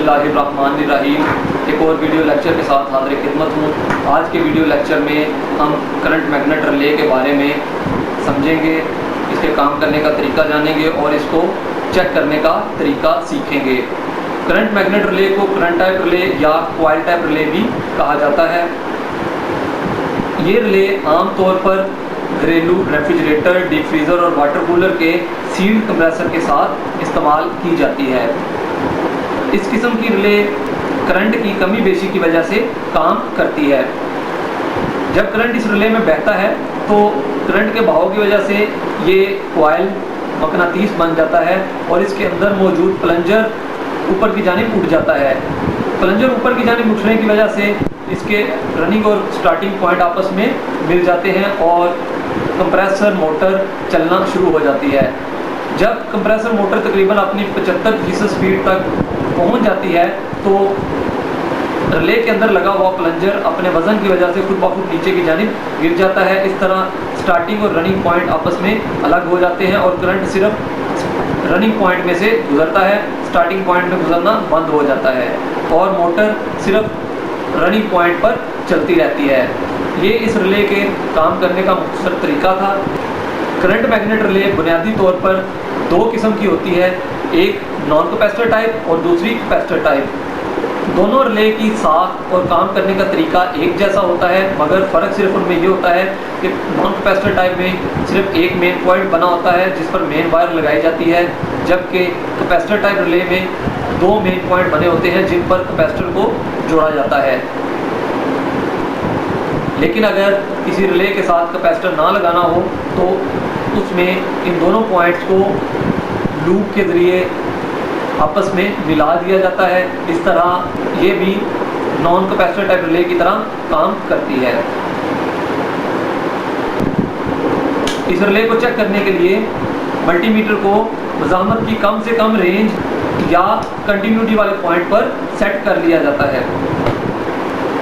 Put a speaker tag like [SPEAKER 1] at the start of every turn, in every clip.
[SPEAKER 1] बिस्मिल्लाहिर्रहमानिर्रहीम। एक और वीडियो लेक्चर के साथ हाज़िर खिदमत हूँ। आज के वीडियो लेक्चर में हम करंट मैग्नेट रिले के बारे में समझेंगे, इसके काम करने का तरीका जानेंगे और इसको चेक करने का तरीका सीखेंगे। करंट मैग्नेट रिले को करंट टाइप रिले या कॉइल टाइप रिले भी कहा जाता है। ये रिले आमतौर पर घरेलू रेफ्रिजरेटर, डीप फ्रीज़र और वाटर कूलर के सील्ड कंप्रेसर के साथ इस्तेमाल की जाती है। इस किस्म की रिले करंट की कमी बेशी की वजह से काम करती है। जब करंट इस रिले में बहता है तो करंट के बहाव की वजह से ये कॉइल मकनातीस बन जाता है और इसके अंदर मौजूद प्लंजर ऊपर की जानिब उठ जाता है। प्लंजर ऊपर की जानिब उठने की वजह से इसके रनिंग और स्टार्टिंग पॉइंट आपस में मिल जाते हैं और कंप्रेसर मोटर चलना शुरू हो जाती है। जब कंप्रेसर मोटर तकरीबन अपनी 75% स्पीड तक पहुंच जाती है तो रिले के अंदर लगा हुआ प्लंजर अपने वजन की वजह से खुद ब खुद नीचे की जानिब गिर जाता है। इस तरह स्टार्टिंग और रनिंग पॉइंट आपस में अलग हो जाते हैं और करंट सिर्फ रनिंग पॉइंट में से गुजरता है, स्टार्टिंग पॉइंट में गुजरना बंद हो जाता है और मोटर सिर्फ रनिंग पॉइंट पर चलती रहती है। ये इस रिले के काम करने का मुख्तसर तरीका था। करंट मैग्नेट रिले बुनियादी तौर पर दो किस्म की होती है, एक नॉन कैपेसिटर टाइप और दूसरी कैपेसिटर टाइप। दोनों रिले की साख और काम करने का तरीका एक जैसा होता है, मगर फ़र्क सिर्फ उनमें ये होता है कि नॉन कैपेसिटर टाइप में सिर्फ एक मेन पॉइंट बना होता है जिस पर मेन वायर लगाई जाती है, जबकि कैपेसिटर टाइप रिले में दो मेन पॉइंट बने होते हैं जिन पर कैपेसिटर को जोड़ा जाता है। लेकिन अगर किसी रिले के साथ कैपेसिटर ना लगाना हो तो उसमें इन दोनों पॉइंट्स को लूप के ज़रिए आपस में मिला दिया जाता है। इस तरह ये भी नॉन कैपेसिटर टाइप रिले की तरह काम करती है। इस रिले को चेक करने के लिए मल्टीमीटर को मज़ाहमत की कम से कम रेंज या कंटिन्यूटी वाले पॉइंट पर सेट कर लिया जाता है।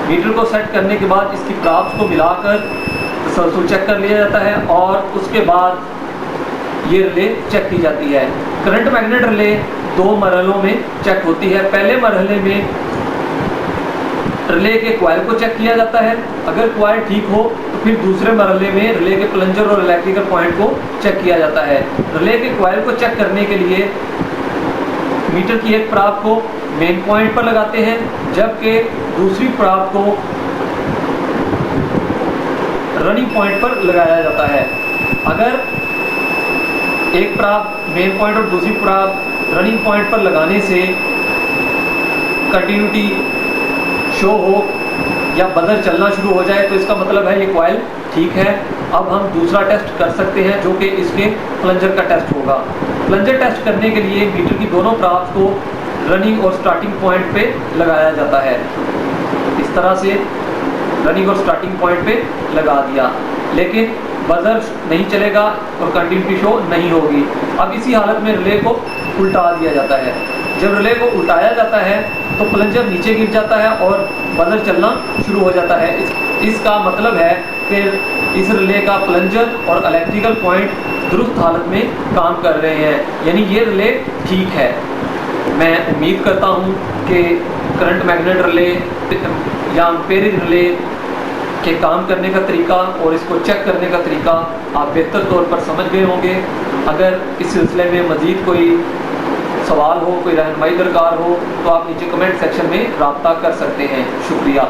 [SPEAKER 1] मीटर को सेट करने के बाद इसकी प्राप्स को मिलाकर तसलसल चेक कर लिया जाता है और उसके बाद ये रिले चेक की जाती है। करंट मैग्नेट रिले दो मरहलों में चेक होती है। पहले मरहले में रिले के कॉइल को चेक किया जाता है। अगर कॉइल ठीक हो तो फिर दूसरे मरहले में रिले के प्लंजर और इलेक्ट्रिकल पॉइंट को चेक किया जाता है। रिले के कॉइल को चेक करने के लिए मीटर की एक प्राप को मेन पॉइंट पर लगाते हैं, जबकि दूसरी प्राप को रनिंग पॉइंट पर लगाया जाता है। अगर एक प्राप मेन पॉइंट और दूसरी प्राप रनिंग पॉइंट पर लगाने से कंटिन्यूटी शो हो या बदल चलना शुरू हो जाए तो इसका मतलब है ये कॉइल ठीक है। अब हम दूसरा टेस्ट कर सकते हैं जो कि इसके प्लंजर का टेस्ट होगा। प्लंजर टेस्ट करने के लिए मीटर की दोनों प्राप्स को रनिंग और स्टार्टिंग पॉइंट पे लगाया जाता है। इस तरह से रनिंग और स्टार्टिंग पॉइंट पे लगा दिया, लेकिन बजर नहीं चलेगा और कंटिन्यूटी शो नहीं होगी। अब इसी हालत में रिले को उल्टा दिया जाता है। जब रिले को उल्टाया जाता है तो प्लंजर नीचे गिर जाता है और बजर चलना शुरू हो जाता है। इसका मतलब है कि इस रिले का प्लंजर और इलेक्ट्रिकल पॉइंट दुरुस्त हालत में काम कर रहे हैं, यानी ये रिले ठीक है। मैं उम्मीद करता हूँ कि करंट मैग्नेट रिले या एम्पेरिक रिले के काम करने का तरीका और इसको चेक करने का तरीका आप बेहतर तौर पर समझ गए होंगे। अगर इस सिलसिले में मज़ीद कोई सवाल हो, कोई रहनुमाई दरकार हो तो आप नीचे कमेंट सेक्शन में रब्ता कर सकते हैं। शुक्रिया।